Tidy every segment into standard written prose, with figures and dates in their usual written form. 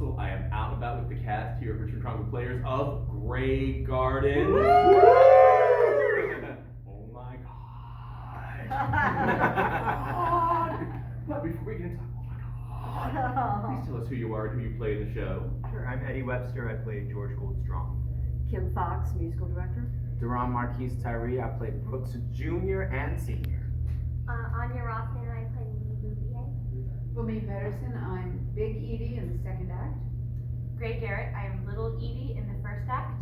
Russell. I am out and about with the cast here at Richmond Triangle Players of Grey Gardens. Oh my God. But before we get into please tell us who you are and who you play in the show. Sure, I'm Eddie Webster. I play George Goldstrong. Kim Fox, musical director. Duran Marquise Tyree. I play Brooks Jr. and Sr. Anya Rothman, I play Lee Bouvier. Bumi Pedersen, I'm Big Edie in the second act. Gray Garrett, I am Little Edie in the first act.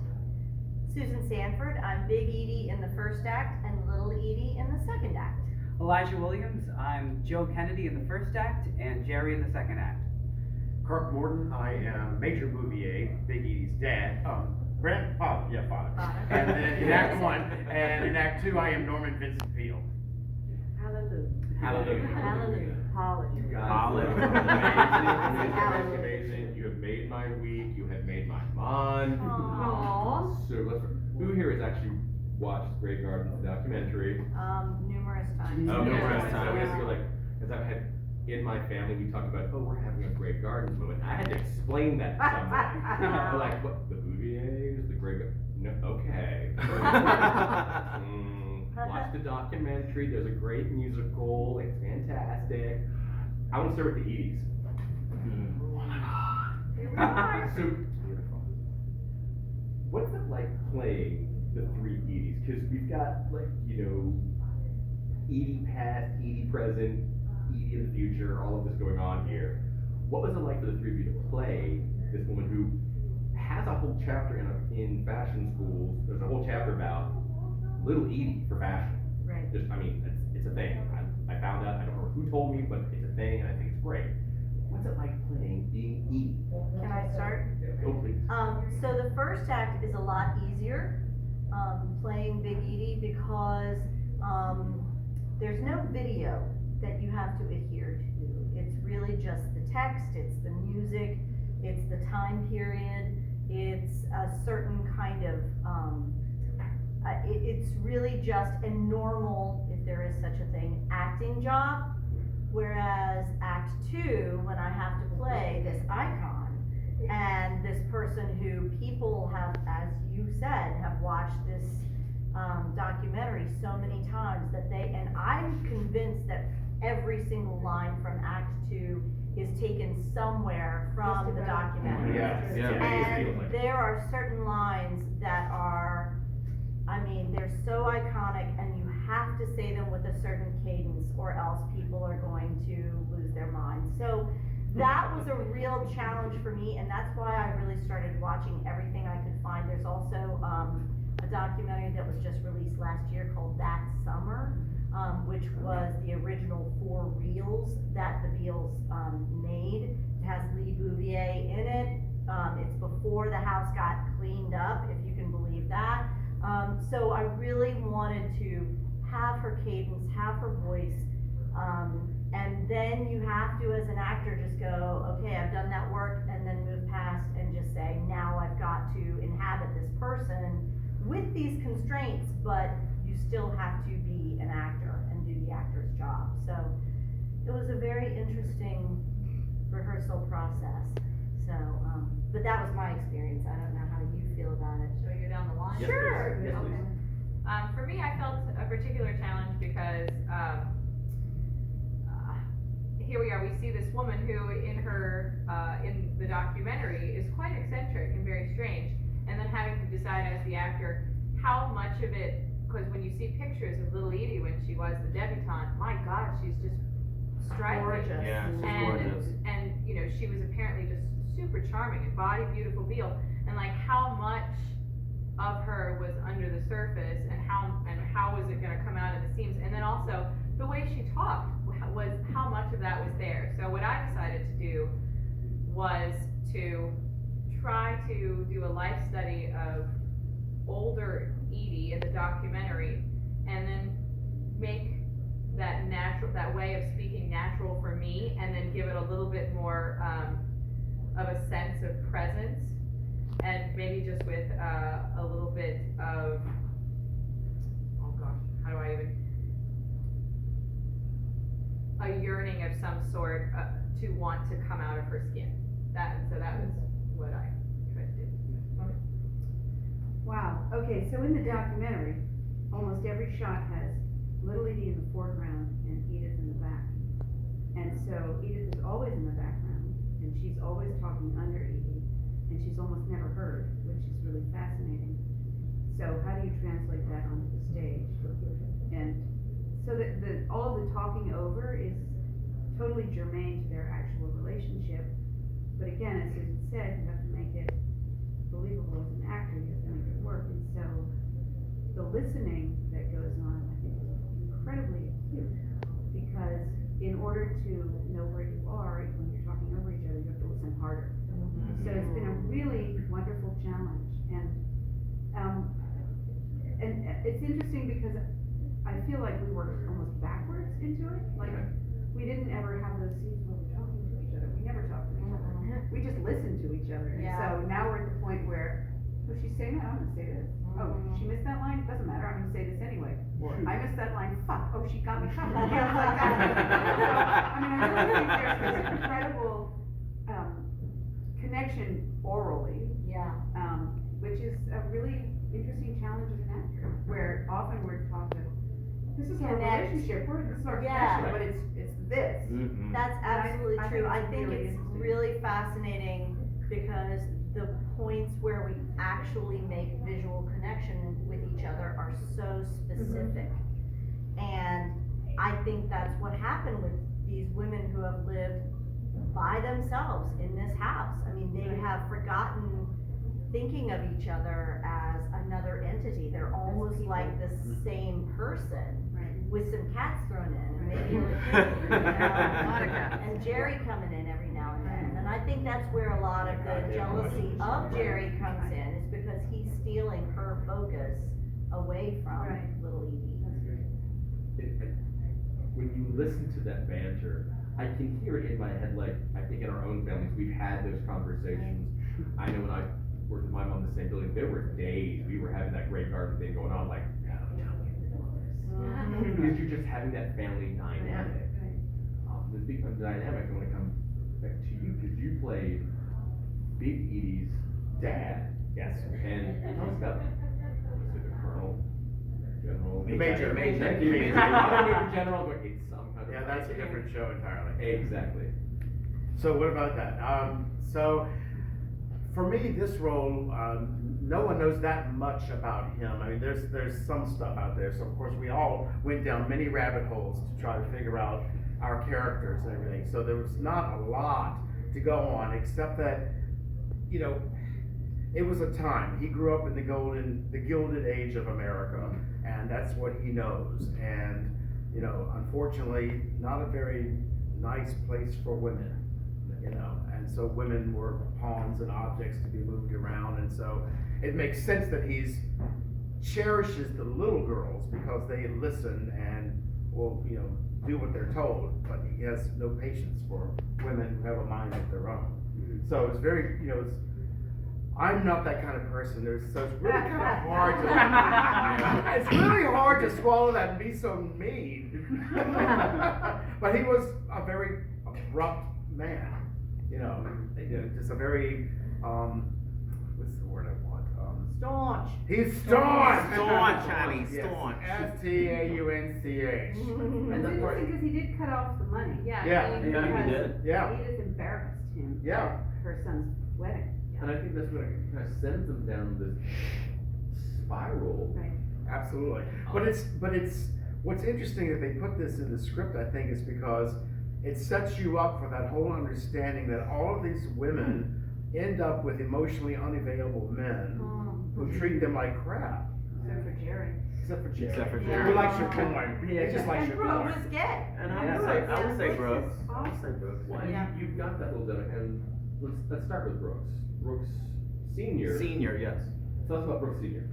Susan Sanford, I'm Big Edie in the first act and Little Edie in the second act. Elijah Williams, I'm Joe Kennedy in the first act and Jerry in the second act. Kirk Morton. I am Major Bouvier, Big Edie's dad. Father. And then in Act 1, and in Act 2, I am Norman Vincent Peale. Hallelujah. Hallelujah. Hallelujah. You guys Hallelujah. are amazing. You have made my week. You have made my month. Aww. So who here has actually watched Grey Gardens documentary? Numerous times. Numerous times. So we just feel like, because I've had in my family, we talk about, oh, we're having a Grey Gardens moment. I had to explain that to someone. They're like, what? The Bouviers? The Grey Gardens? No, okay. Watch the documentary. There's a great musical. It's fantastic. I want to start with the Edies. Oh my God. So beautiful. What's it like playing the three Edies? Because we've got, like, Edie past, Edie present, Edie in the future, all of this going on here. What was it like for the three of you to play this woman who has a whole chapter in fashion schools? There's a whole chapter about Little Edie for fashion. Right. It's a thing. I found out, I don't remember who told me, but it's a thing and I think it's great. What's it like being Edie? Can I start? Oh, please. So the first act is a lot easier, playing Big Edie, because there's no video that you have to adhere to. It's really just the text, it's the music, it's the time period, it's a certain kind of, it's really just a normal, if there is such a thing, acting job. Whereas Act 2, when I have to play this icon, and this person who people have, as you said, have watched this documentary so many times that and I'm convinced that every single line from Act 2 is taken somewhere from the documentary. And there are certain lines that are, they're so iconic, and you have to say them with a certain cadence, or else people are going to lose their minds. So that was a real challenge for me, and that's why I really started watching everything I could find. There's also a documentary that was just released last year called That Summer, which was the original 4 reels that the Beals made. It has Lee Bouvier in it. It's before the house got cleaned up, if you can believe that. So I really wanted to have her cadence, have her voice, and then you have to, as an actor, just go, okay, I've done that work, and then move past and just say, now I've got to inhabit this person with these constraints, but you still have to be an actor and do the actor's job. So it was a very interesting rehearsal process. So, but that was my experience. I don't know how you feel about it. Should we go down the line? Yes, Sure. please. Yes, Okay. please. For me, I felt a particular challenge because here we are. We see this woman who, in the documentary, is quite eccentric and very strange, and then having to decide as the actor how much of it. Because when you see pictures of Little Edie when she was the debutante, my God, she's just striking. Gorgeous. Yeah, she's gorgeous. And she was apparently just super charming, and body beautiful Beale, and like how much of her was under the surface, and how was it going to come out in the seams, and then also the way she talked was how much of that was there. So what I decided to do was to try to do a life study of older Edie in the documentary, and then make that way of speaking natural for me, and then give it a little bit more of a sense of presence, and maybe just with a little bit of, oh gosh, how do I even, a yearning of some sort to want to come out of her skin. so that was what I tried to do. Wow, okay, so in the documentary, almost every shot has little Edie in the foreground and Edith in the back. And so Edith is always in the background, and she's always talking under Edie, and she's almost never heard, which is really fascinating. So how do you translate that onto the stage? And so that all of the talking over is totally germane to their actual relationship. But again, as Susan said, you have to make it believable as an actor, you have to make it work. And so the listening that goes on, I think, is incredibly acute, because in order to know where you are, when you're talking over each other, you have to listen harder. So it's been a really wonderful challenge. And it's interesting because I feel like we worked almost backwards into it. Like, we didn't ever have those scenes where we're talking to each other. We never talked to each other. We just listened to each other. And Yeah. so now we're at the point where, oh, she's saying that, I'm gonna say this. Oh, she missed that line? Doesn't matter, I'm gonna say this anyway. Or, I missed that line, fuck, oh, she got me covered. You know, like that. So, I mean, I really think there's this incredible, connection orally, Yeah. which is a really interesting challenge as an actor, where often we're taught that this is our Connect. relationship, this is our Yeah. connection, but it's this. Mm-hmm. That's absolutely I true. think I it's think really it's interesting. really fascinating because the points where we actually make visual connection with each other are so specific. And I think that's what happened with these women who have lived by themselves in this house. I mean, they have forgotten thinking of each other as another entity. They're almost like the same person. Right. With some cats thrown in, and maybe and Jerry coming in every now and then. And I think that's where a lot of the jealousy of Jerry comes in, is because he's stealing her focus away from Right. little Edie. That's great. When you listen to that banter, I can hear it in my head, like, I think in our own families, we've had those conversations. I know when I worked with my mom in the same building, there were days we were having that great garden thing going on, like, no, tell me this. Because you're just having that family dynamic. The big dynamic, I want to come back to you, because you played Big Edie's dad. Yes. And tell us about, was it a colonel? General? Major. Thank you, Major. Not a Major General, but it's some kind of. Yeah, that's a different show entirely. Exactly. So what about that? So for me, this role, no one knows that much about him. I mean, there's some stuff out there. So of course, we all went down many rabbit holes to try to figure out our characters and everything. So there was not a lot to go on, except that, you know, it was a time. He grew up in the Gilded Age of America, and that's what he knows. And, you know, unfortunately, not a very nice place for women, you know. And so women were pawns and objects to be moved around. And so it makes sense that he cherishes the little girls because they listen and will, you know, do what they're told. But he has no patience for women who have a mind of their own. So it's very, you know, I'm not that kind of person. So it's really kind of hard to, it's really hard to swallow that and be so mean. But he was a very abrupt man, you know, just a very, what's the word I want? Staunch. He's staunch! Staunch, honey, Yes. staunch. S-T-A-U-N-C-H. It's interesting because he did cut off the money. Yeah. Yeah. he- Yeah. Edith embarrassed him Yeah. at her son's wedding. And I think that's what kind of sends them down this spiral. Right. Absolutely. But it's what's interesting that they put this in the script, I think, is because it sets you up for that whole understanding that all of these women end up with emotionally unavailable men who treat them like crap. Except for Jerry. Except for Jerry. Except for Who Jerry. likes your coin. He just likes And your Brooke coin. was gay. And I would say Brooks. I would say Brooks. Well, Yeah. you've got that little dynamic, and let's start with Brooks. Brooks Senior. Senior, yes. Tell us about Brooks Senior.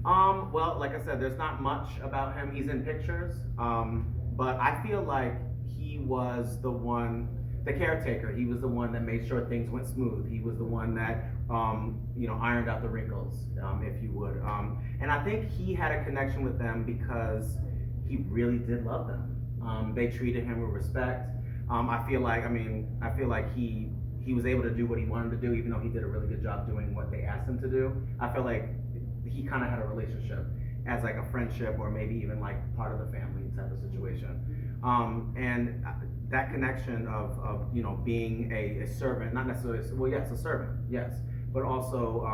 Well, like I said, there's not much about him. He's in pictures. But I feel like he was the caretaker. He was the one that made sure things went smooth. He was the one that, ironed out the wrinkles, if you would. And I think he had a connection with them because he really did love them. They treated him with respect. I feel like he he was able to do what he wanted to do, even though he did a really good job doing what they asked him to do. I feel like he kind of had a relationship as like a friendship, or maybe even like part of the family type of situation. And that connection of you know, being a servant, not necessarily, well, yes, a servant, yes, but also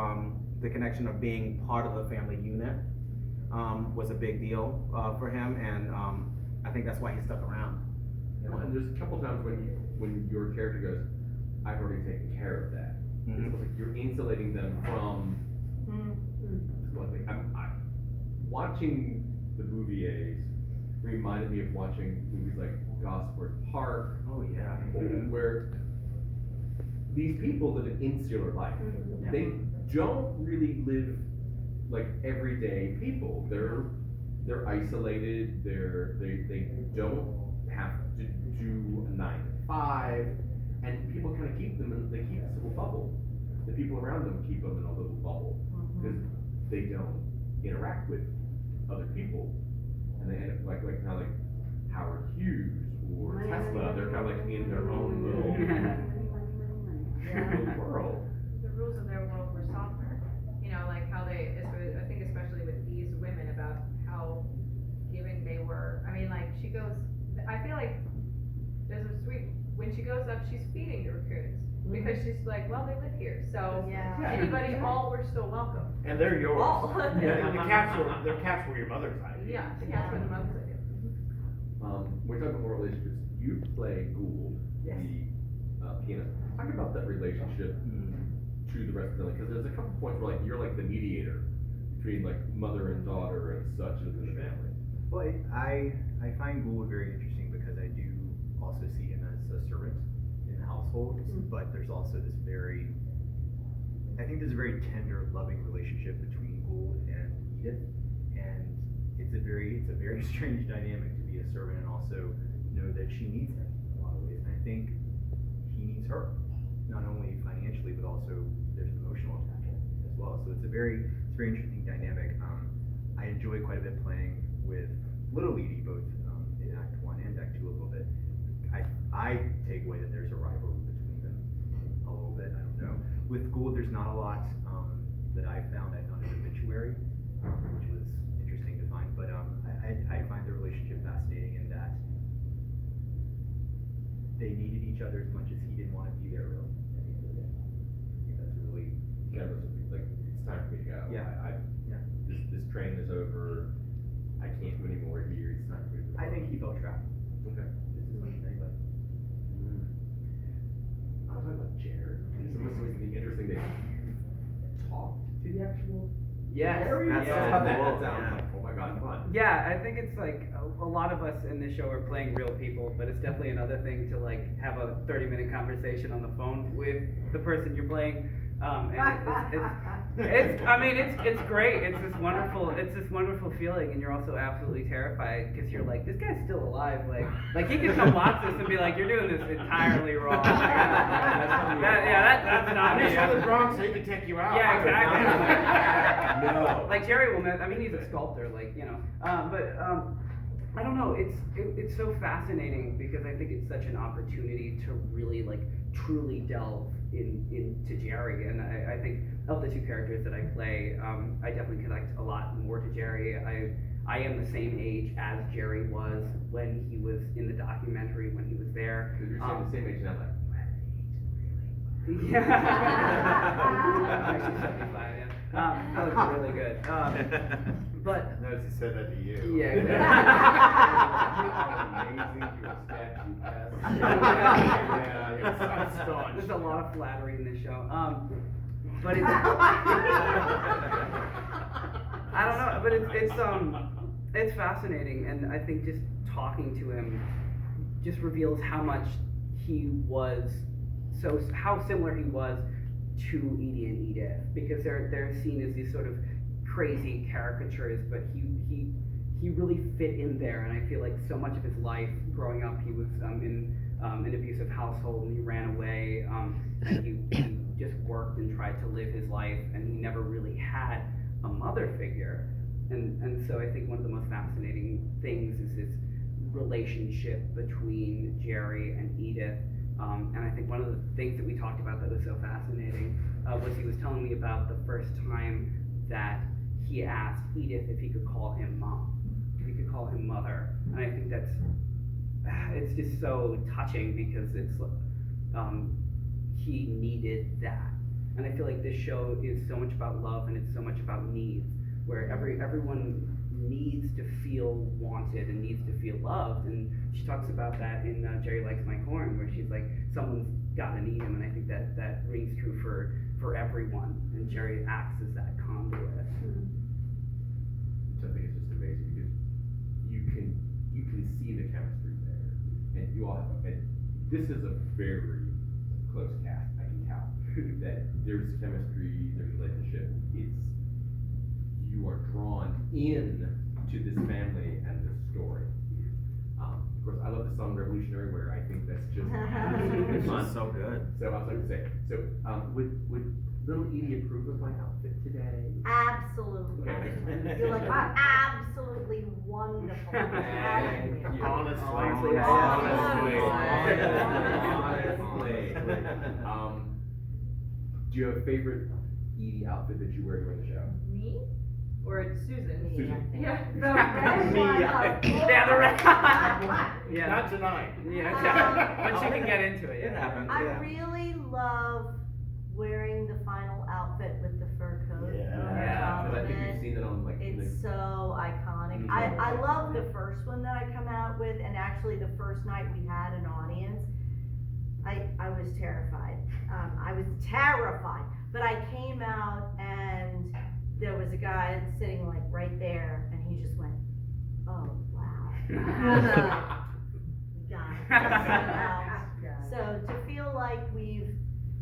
the connection of being part of the family unit was a big deal for him, and I think that's why he stuck around. You know? Well, and there's a couple times when your character goes, I've already taken care of that. Mhm. It's like you're insulating them from one thing. I'm watching the movie A's reminded me of watching movies like Gosford Park, Oh yeah. where these people live an insular life. They don't really live like everyday people. They're isolated. They don't have to do a 9 to 5, and people kind of keep them in. They keep this little bubble. The people around them keep them in a little bubble because they don't interact with other people, and they end up like kind of like Howard Hughes or Tesla. They're kind of like in their own little world. The rules of their world were softer. You know, like how they, I think especially with these women, about how giving they were. I mean, like she goes, I feel like there's a sweet, when she goes up, she's feeding the raccoons. Because she's like, well, they live here, so anybody, all were still welcome. And they're yours. All. Yeah, the cats were your mother's idea. Yeah, the cats were the mothers I did. We're talking about more relationships. You play Gould, the pianist. Talk about that relationship to the rest of the family, because there's a couple points where like you're like the mediator between like mother and daughter and such within the family. Well, I find Gould very interesting because I do also see him as a servant in the household, but there's also this I think there's a very tender, loving relationship between Gould and Edith, and it's a very strange dynamic to be a servant and also know that she needs him in a lot of ways, and I think he needs her, not only financially but also there's an emotional attachment as well. So it's a very interesting dynamic. I enjoy quite a bit playing with Little Edie, both in Act 1 and Act 2 a little bit. I take away that there's a rivalry between them a little bit. I don't know. With Gould, there's not a lot that I found. I found an obituary, which was interesting to find. But I find the relationship fascinating in that they needed each other as much as he didn't want to be there, really. At the end of the day, I think that's really Kind of like it's time for me to go. This train is over. I can't do any more here. It's time for me to go. I think he felt trapped. Okay. Just as much as anybody. I'll talk about Jared. This was interesting that you talked to the actual Yes. Jerry? That's Yeah. how That cool. sounds like, oh my god, fun. Yeah, I think it's like a lot of us in this show are playing real people, but it's definitely another thing to like have a 30-minute conversation on the phone with the person you're playing. And it's great. It's this wonderful feeling, and you're also absolutely terrified because you're like, this guy's still alive. Like he could come watch this and be like, you're doing this entirely wrong. That's not me. He's from the Bronx, so he can take you out. Yeah, exactly. No. Like Jerry will. I mean, he's a sculptor. Like but I don't know. It's so fascinating because I think it's such an opportunity to really like truly delve into Jerry, and I think of the two characters that I play, I definitely connect a lot more to Jerry. I am the same age as Jerry was when he was in the documentary, when he was there. Because you're saying the same age now, like, Yeah. I'm actually 75, yeah. That was really good. But Notice he said that to you. yeah, you are amazing, you're a statue, Yeah, I'm staunch. there's a lot of flattery in this show. But it's I don't know, but it's fascinating, and I think just talking to him just reveals how much he was how similar he was to Edie and Edith, because they're seen as these sort of crazy caricatures, but he really fit in there, and I feel like so much of his life growing up, he was in an abusive household, and he ran away, and he just worked and tried to live his life, and he never really had a mother figure, and so I think one of the most fascinating things is his relationship between Jerry and Edith. And I think one of the things that we talked about that was so fascinating was he was telling me about the first time that he asked Edith if he could call him mom, if he could call him mother. And I think it's just so touching because it's he needed that. And I feel like this show is so much about love and it's so much about needs, where everyone needs to feel wanted and needs to feel loved. And she talks about that in Jerry Likes My Corn, where she's like, someone's gotta need him. And I think that rings true for everyone. And Jerry acts as that conduit. Which I think is just amazing because you can see the chemistry there, and you all have. And this is a very close cast. I can tell that there's chemistry, there's relationship. You are drawn in to this family and this story. Of course, I love the song "Revolutionary," where I think that's just It's fun. so good. So I was going to say, would little Edie approve of my outfit today? Absolutely. Okay. You're like, absolutely wonderful. Thank you. Honestly. Do you have a favorite Edie outfit that you wear during the show? Me? Or Susan? Susan. Yeah. Yeah, the red. Yeah. Not tonight. Yeah, but you can get into it. It happens. I Yeah. really love wearing the final outfit with the fur coat. Yeah. over Yeah, top But I of think it. we've seen it on like. It's so iconic. Mhm. I love the first one that I come out with, and actually the first night we had an audience, I was terrified. I was terrified, but I came out and there was a guy sitting like right there, and he just went, "Oh wow." We got it. So to feel like we've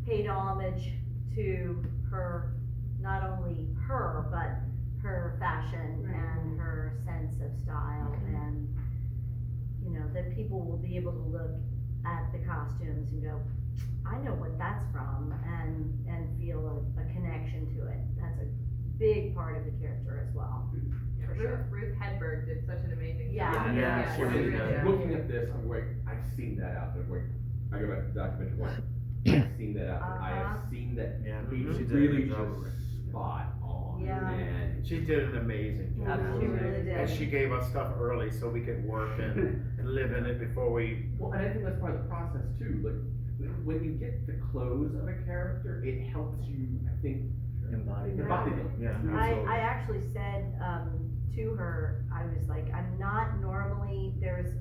paid homage to her, not only her, but her fashion and her sense of style, and that people will be able to look at the costumes and go, I know what that's from, and feel a connection to it. That's a big part of the character as well, for sure. Ruth Hedberg did such an amazing Yeah. job. Yeah, she really did. Looking at this, I'm like, I've seen that outfit. I'm like, I go back to the documentary one. I've seen that outfit. I have seen that. Yeah. It's She did a really good job. just spot on. Yeah. And She did an amazing She job. really did. And she gave us stuff early so we could work and live in it before we. well, and I think that's part of the process too. Like when you get the clothes of a character, it helps you. I think Embody them. Yeah. I actually said to her, I was like, I'm not normally, there's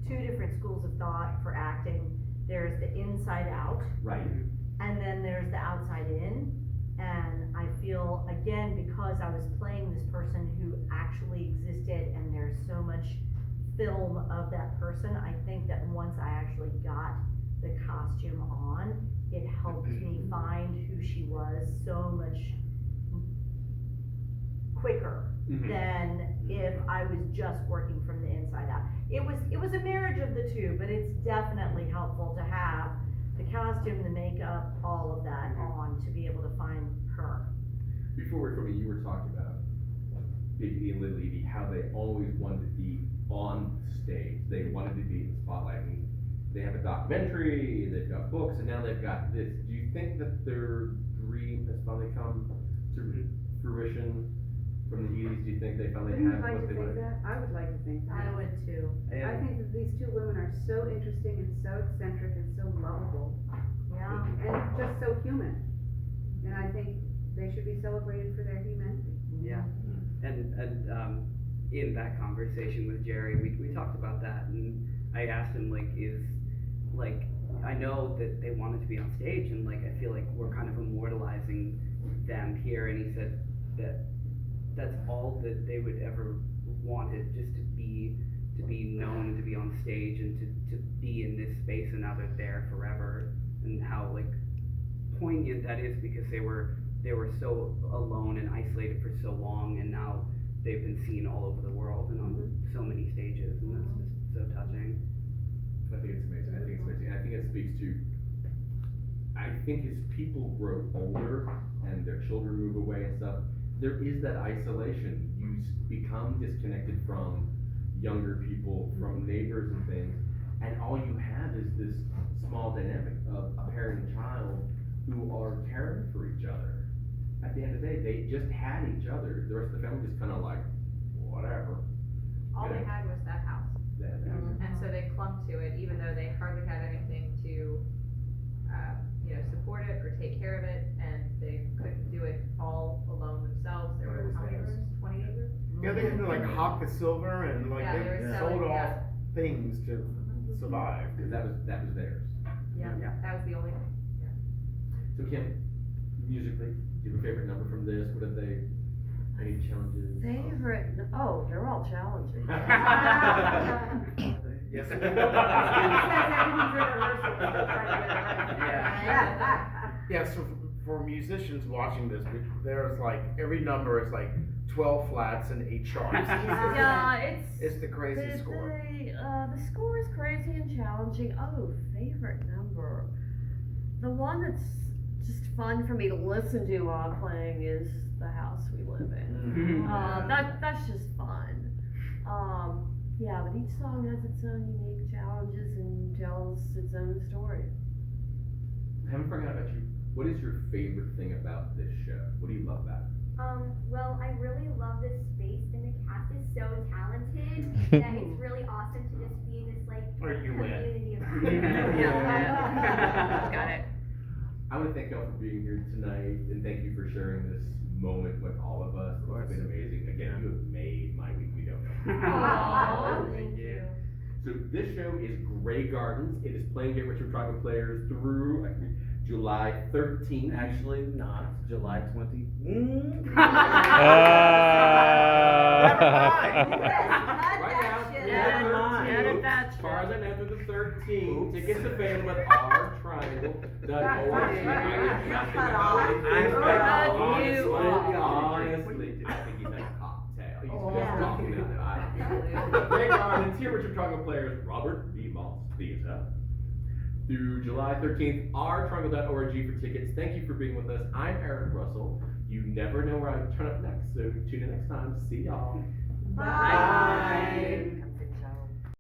two different schools of thought for acting. There's the inside out, Right. and then there's the outside in. And I feel, again, because I was playing this person who actually existed, and there's so much film of that person, I think that once I actually got the costume on, it helped me find who she was so much quicker than if I was just working from the inside out. It was a marriage of the two, but it's definitely helpful to have the costume, the makeup, all of that on to be able to find her. Before we from you were talking about Big Edie and Little Edie, how they always wanted to be on stage. They wanted to be in the spotlight. And they have a documentary, they've got books, and now they've got this. Do you think that their dream has finally come to fruition from the Edies? Do you think they finally Wouldn't you have like what to they think want? that? I would like to think that. I would too. I think that these two women are so interesting and so eccentric and so lovable Yeah. and just so human. And I think they should be celebrated for their humanity. Yeah, and in that conversation with Jerry, we talked about that, and I asked him I know that they wanted to be on stage, and I feel like we're kind of immortalizing them here, and he said that that's all that they would ever wanted, just to be known, to be on stage, and to be in this space, and now they're there forever, and how poignant that is, because they were so alone and isolated for so long, and now they've been seen all over the world and on so many stages, and that's just so touching. I think it's amazing. I think it's amazing. And I think it speaks to, I think as people grow older and their children move away and stuff, there is that isolation. You become disconnected from younger people, from neighbors and things, and all you have is this small dynamic of a parent and child who are caring for each other. At the end of the day, they just had each other. The rest of the family just kind of like, whatever. All they had was that house. And so they clung to it, even though they hardly had anything to, support it or take care of it, and they couldn't do it all alone themselves. There were how many rooms? 28 rooms? Yeah, they had to like hawk the silver and like Yeah, they were they selling, sold off yeah. things to survive. Because that was theirs. Yeah, that was the only thing. So Kim, musically, do you have a favorite number from this? What have they, any challenges? Favorite, oh, they're all challenging. Yes. Yeah, so for musicians watching this, there's like, every number is like 12 flats and 8 sharps. Yeah, It's the crazy score. The score is crazy and challenging. Oh, favorite number. The one that's just fun for me to listen to while I'm playing is The House We Live In. That's just fun. Yeah, but each song has its own unique challenges and tells its own story. I haven't forgotten about you. What is your favorite thing about this show? What do you love about it? Well, I really love this space, and the cast is so talented that it's really awesome to just be in this like Or you win. community of Got it. I want to thank y'all for being here tonight, and thank you for sharing this moment with all of us. It's been amazing. Again, you have made my week. We don't know. Aw, Thank you. So this show is Grey Gardens. It is playing here at Richmond Triangle Players through July 13th. Actually, not July 20. Edit that As shit. far as I know, through the 13th, tickets available at our triangle. Honestly, I think he's had a cocktail. He's just talking about it. Grey Gardens, here Richmond Triangle Players, Robert B. Moss Theater. Through July 13th, ourtriangle.org for tickets. Thank you for being with us. I'm Eric Russell. You never know where I turn up next, so tune in next time. See y'all. Bye.